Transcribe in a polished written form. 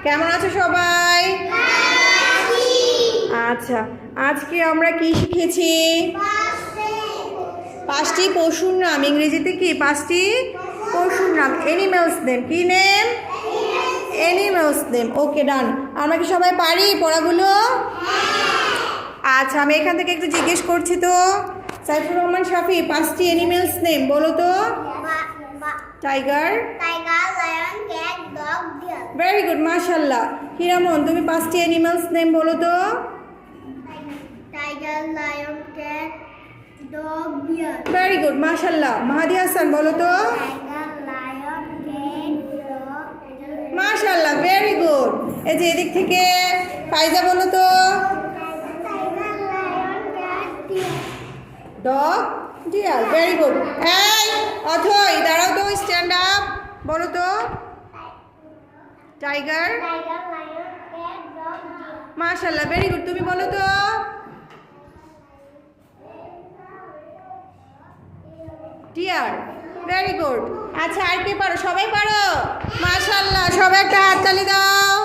কেমন আছো সবাই? আচ্ছা, আজকে আমরা কি শিখেছি? পাঁচটি পশুর নাম। ইংরেজিতে কি? পাঁচটি পশুর নাম। Animals name. কি name? Animals name. Okay, done. আমরা কি সবাই পারি পড়াগুলো? আচ্ছা, আমি এখান থেকে একটু জিজ্ঞেস করছি তো। সাইফুর রহমান শাফি, পাঁচটি এনিম্যালস নেম বলো তো। Tiger, lion, cat, dog, deer. Very good, মাশাআল্লাহ। হিরামন, তুমি পাঁচটি এনিম্যালস নেম বলো তো। Tiger, lion, cat, dog, deer. Very good, মাশাআল্লাহ। মাহাদি হাসান, বলো তো। Tiger, lion, cat, dog, deer. মাশাআল্লাহ, ভেরি গুড। এই যে এদিক থেকে ফাইজা, বলো তো। Tiger, lion, cat, deer. Dog, deer, very good. এই অথই, দাঁড়াও তো, স্ট্যান্ড আপ, বলো তো। Tiger, tiger, lion, cat, dog, deer. মাশাআল্লাহ, ভেরি গুড। তুমি বলো তো। Deer, very good. আচ্ছা, আর কে পারো? সবাই পারো? মাশাআল্লাহ, সবাই একটা হাততালি দাও।